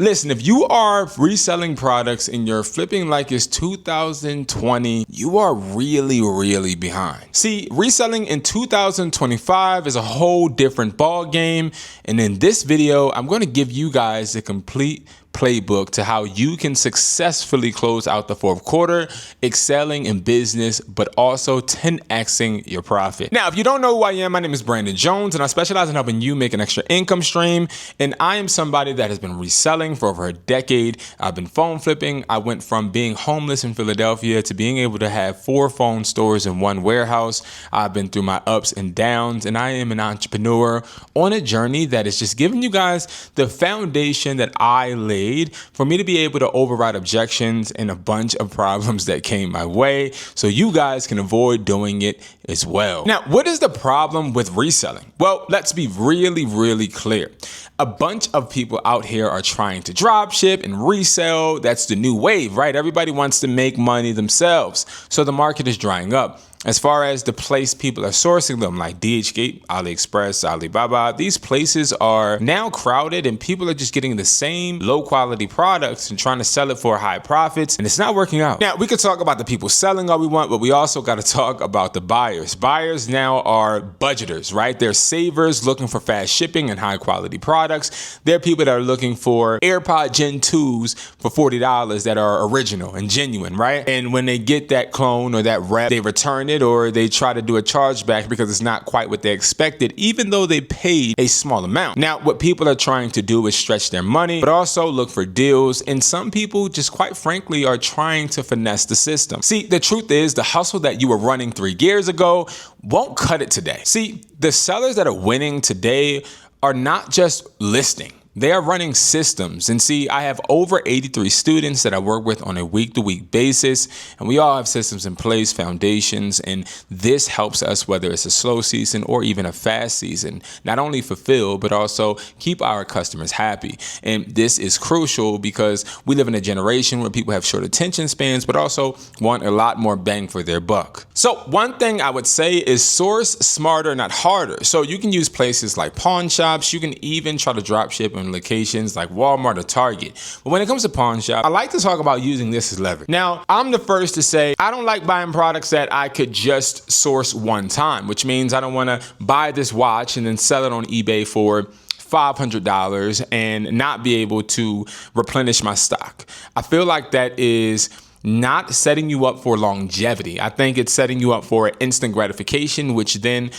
Listen, if you are reselling products and you're flipping like it's 2020, you are really behind. See, reselling in 2025 is a whole different ball game. And in this video, I'm going to give you guys a complete playbook to how you can successfully close out the fourth quarter, excelling in business, but also 10xing your profit. Now, if you don't know who I am, my name is Brandon Jones, and I specialize in helping you make an extra income stream. And I am somebody that has been reselling for over a decade. I've been phone flipping. I went from being homeless in Philadelphia to being able to have 4 phone stores in one warehouse. I've been through my ups and downs, and I am an entrepreneur on a journey that is just giving you guys the foundation that I laid for me to be able to override objections and a bunch of problems that came my way so you guys can avoid doing it as well. Now, what is the problem with reselling? Well, let's be really clear. A bunch of people out here are trying to drop ship and resell. That's the new wave, right? Everybody wants to make money themselves. So the market is drying up. As far as the place people are sourcing them, like DHgate, AliExpress, Alibaba, these places are now crowded and people are just getting the same low quality products and trying to sell it for high profits, and it's not working out. Now, we could talk about the people selling all we want, but we also got to talk about the buyers. Buyers now are budgeters, right? They're savers looking for fast shipping and high quality products. They're people that are looking for AirPod Gen 2s for $40 that are original and genuine, right? And when they get that clone or that rep, they return it, or they try to do a chargeback because it's not quite what they expected, even though they paid a small amount. Now, what people are trying to do is stretch their money, but also look for deals. And some people just quite frankly are trying to finesse the system. See, the truth is the hustle that you were running 3 years ago won't cut it today. See, the sellers that are winning today are not just listing. They are running systems. And see, I have over 83 students that I work with on a week-to-week basis, and we all have systems in place, foundations, and this helps us, whether it's a slow season or even a fast season, not only fulfill, but also keep our customers happy. And this is crucial because we live in a generation where people have short attention spans, but also want a lot more bang for their buck. So one thing I would say is source smarter, not harder. So you can use places like pawn shops. You can even try to drop ship in locations like Walmart or Target. But when it comes to pawn shop, I like to talk about using this as leverage. Now, I'm the first to say I don't like buying products that I could just source one time, which means I don't want to buy this watch and then sell it on eBay for $500 and not be able to replenish my stock. I feel like that is not setting you up for longevity. I think it's setting you up for instant gratification, which then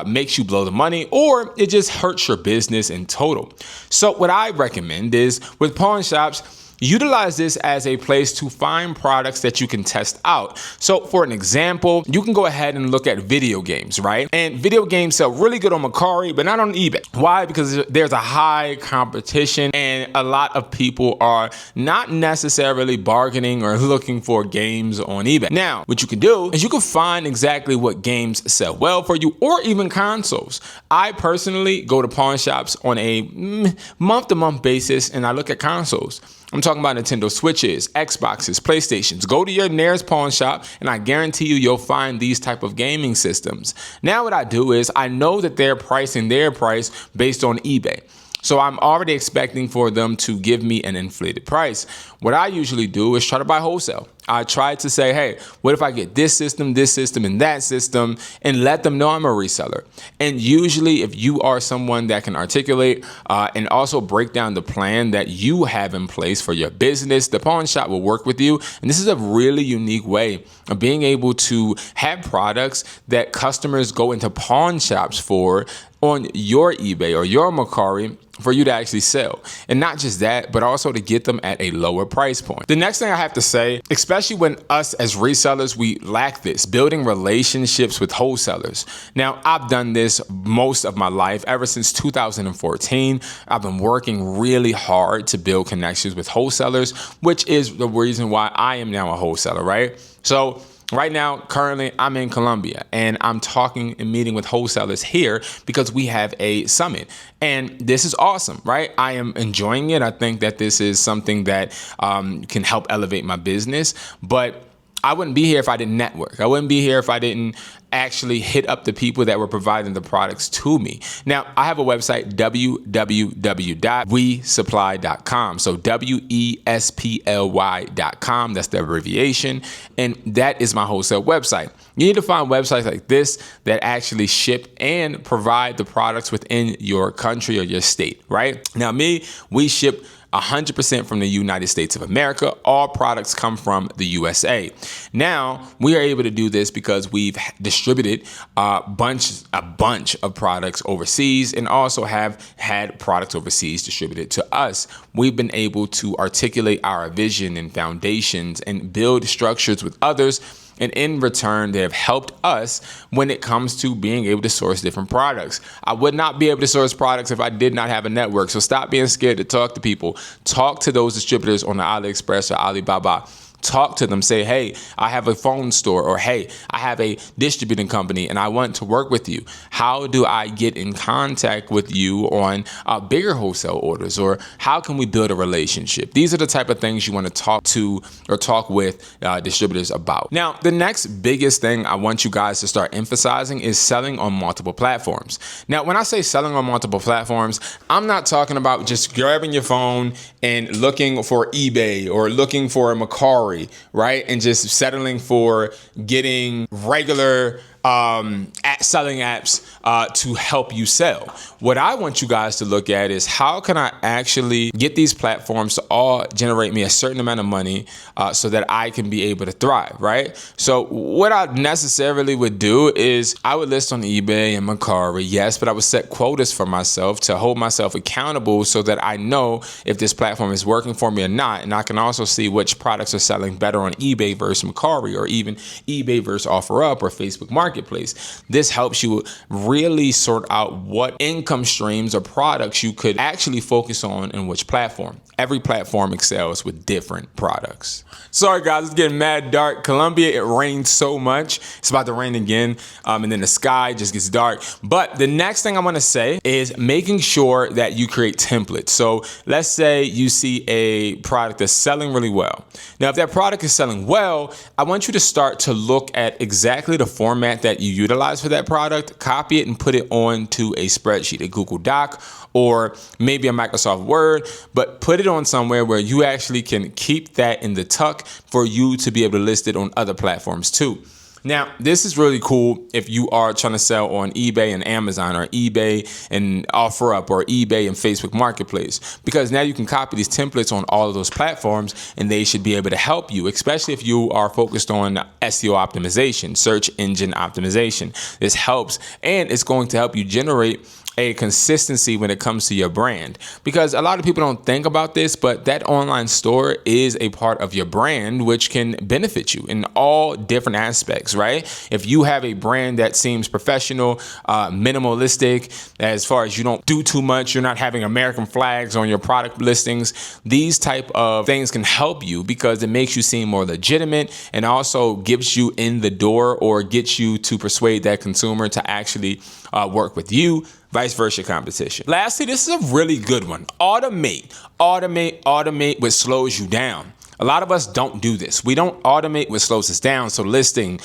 makes you blow the money, or it just hurts your business in total. So what I recommend is with pawn shops, utilize this as a place to find products that you can test out. So for an example, you can go ahead and look at video games, right? And video games sell really good on Mercari, but not on eBay. Why? Because there's a high competition and a lot of people are not necessarily bargaining or looking for games on eBay. Now, what you can do is you can find exactly what games sell well for you, or even consoles. I personally go to pawn shops on a month-to-month basis and I look at consoles. I'm talking about Nintendo Switches, Xboxes, PlayStations. Go to your nearest pawn shop and I guarantee you'll find these type of gaming systems. Now what I do is I know that they're pricing their price based on eBay. So I'm already expecting for them to give me an inflated price. What I usually do is try to buy wholesale. I try to say, hey, what if I get this system, and that system, and let them know I'm a reseller. And usually if you are someone that can articulate and also break down the plan that you have in place for your business, the pawn shop will work with you. And this is a really unique way of being able to have products that customers go into pawn shops for on your eBay or your Mercari for you to actually sell. And not just that, but also to get them at a lower price point. The next thing I have to say, especially when us as resellers, we lack this, building relationships with wholesalers. Now, I've done this most of my life. Ever since 2014, I've been working really hard to build connections with wholesalers, which is the reason why I am now a wholesaler, right? So right now, currently, I'm in Colombia and I'm talking and meeting with wholesalers here because we have a summit. And this is awesome, right? I am enjoying it. I think that this is something that can help elevate my business. But I wouldn't be here if I didn't network. I wouldn't be here if I didn't actually hit up the people that were providing the products to me. Now, I have a website, www.wesupply.com. So WESPLY.com. That's the abbreviation. And that is my wholesale website. You need to find websites like this that actually ship and provide the products within your country or your state, right? Now, we ship 100% from the United States of America. All products come from the USA. Now, we are able to do this because we've distributed a bunch of products overseas and also have had products overseas distributed to us. We've been able to articulate our vision and foundations and build structures with others. And in return, they have helped us when it comes to being able to source different products. I would not be able to source products if I did not have a network. So stop being scared to talk to people. Talk to those distributors on the AliExpress or Alibaba. Talk to them, say, hey, I have a phone store, or hey, I have a distributing company and I want to work with you. How do I get in contact with you on bigger wholesale orders, or how can we build a relationship? These are the type of things you want to talk to or talk with distributors about. Now, the next biggest thing I want you guys to start emphasizing is selling on multiple platforms. Now, when I say selling on multiple platforms, I'm not talking about just grabbing your phone and looking for eBay or looking for a Mercari, right? And just settling for getting regular selling apps to help you sell. What I want you guys to look at is how can I actually get these platforms to all generate me a certain amount of money so that I can be able to thrive, right? So what I necessarily would do is I would list on eBay and Mercari, yes, but I would set quotas for myself to hold myself accountable so that I know if this platform is working for me or not. And I can also see which products are selling better on eBay versus Mercari, or even eBay versus OfferUp or Facebook Marketplace. This helps you really sort out what income streams or products you could actually focus on in which platform. Every platform excels with different products. Sorry guys, it's getting mad dark. Colombia, it rained so much. It's about to rain again. And then the sky just gets dark. But the next thing I want to say is making sure that you create templates. So let's say you see a product that's selling really well. Now, if that product is selling well, I want you to start to look at exactly the format that you utilize for that product, copy it and put it onto a spreadsheet, a Google Doc, or maybe a Microsoft Word, but put it on somewhere where you actually can keep that in the tuck for you to be able to list it on other platforms too. Now, this is really cool if you are trying to sell on eBay and Amazon, or eBay and OfferUp, or eBay and Facebook Marketplace, because now you can copy these templates on all of those platforms and they should be able to help you, especially if you are focused on SEO optimization, search engine optimization. This helps, and it's going to help you generate a consistency when it comes to your brand, because a lot of people don't think about this, but that online store is a part of your brand, which can benefit you in all different aspects, right? If you have a brand that seems professional, minimalistic, as far as you don't do too much, you're not having American flags on your product listings, these type of things can help you because it makes you seem more legitimate and also gives you in the door, or gets you to persuade that consumer to actually work with you, vice versa competition. Lastly, this is a really good one. Automate what slows you down. A lot of us don't do this. We don't automate what slows us down. So listing,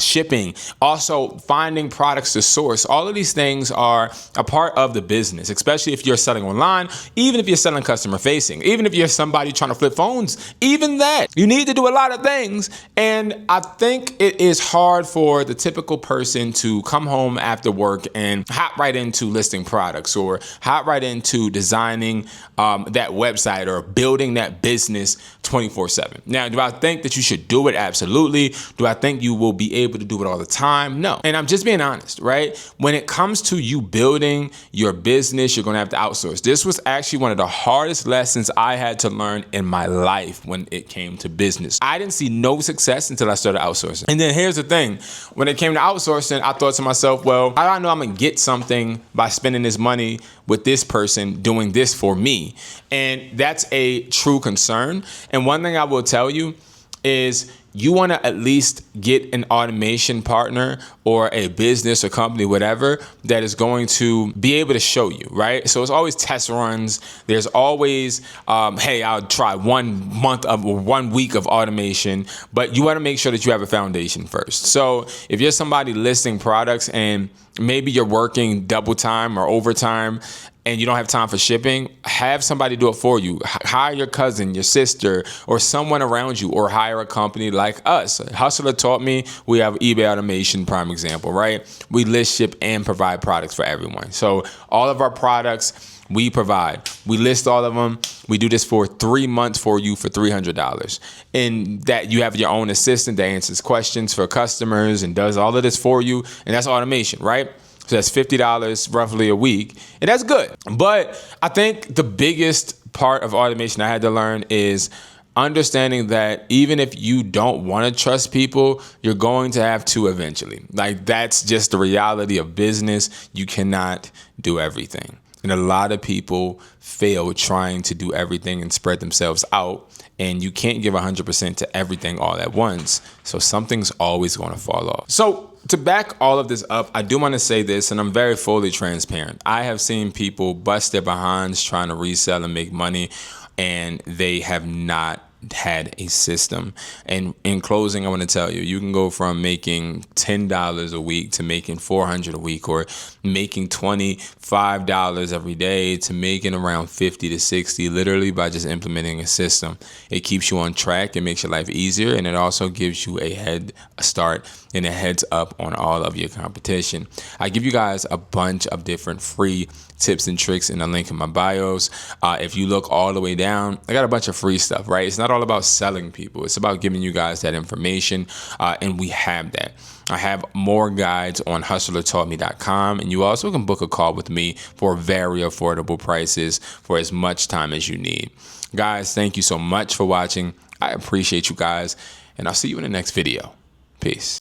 shipping, also finding products to source. All of these things are a part of the business, especially if you're selling online, even if you're selling customer facing, even if you're somebody trying to flip phones, even that. You need to do a lot of things. And I think it is hard for the typical person to come home after work and hop right into listing products, or hop right into designing that website or building that business 24/7. Now, do I think that you should do it? Absolutely. Do I think you will be able to do it all the time? No. And I'm just being honest, right? When it comes to you building your business, you're going to have to outsource. This was actually one of the hardest lessons I had to learn in my life when it came to business. I didn't see no success until I started outsourcing. And then here's the thing. When it came to outsourcing, I thought to myself, well, how do I know I'm going to get something by spending this money with this person doing this for me? And that's a true concern. And one thing I will tell you is you want to at least get an automation partner or a business or company, whatever, that is going to be able to show you, right? So it's always test runs. There's always, hey, I'll try 1 month of 1 week of automation, but you want to make sure that you have a foundation first. So if you're somebody listing products and maybe you're working double time or overtime and you don't have time for shipping, have somebody do it for you. Hire your cousin, your sister, or someone around you, or hire a company like us. Hustlertaughtme, we have eBay automation, prime example, right? We list, ship, and provide products for everyone. So all of our products, we provide. We list all of them. We do this for 3 months for you for $300. And that you have your own assistant that answers questions for customers and does all of this for you. And that's automation, right? So that's $50 roughly a week. And that's good. But I think the biggest part of automation I had to learn is understanding that even if you don't want to trust people, you're going to have to eventually. Like, that's just the reality of business. You cannot do everything. And a lot of people fail trying to do everything and spread themselves out. And you can't give 100% to everything all at once. So something's always going to fall off. So to back all of this up, I do want to say this, and I'm very fully transparent. I have seen people bust their behinds trying to resell and make money, and they have not had a system. And in closing, I want to tell you, you can go from making $10 a week to making $400 a week, or making $25 every day to making around 50 to 60, literally by just implementing a system. It keeps you on track. It makes your life easier. And it also gives you a head start and a heads up on all of your competition. I give you guys a bunch of different free tips and tricks in the link in my bios. If you look all the way down, I got a bunch of free stuff, right? It's not all about selling people. It's about giving you guys that information, and we have that. I have more guides on Hustlertaughtme.com, and you also can book a call with me for very affordable prices for as much time as you need. Guys, thank you so much for watching. I appreciate you guys, and I'll see you in the next video. Peace.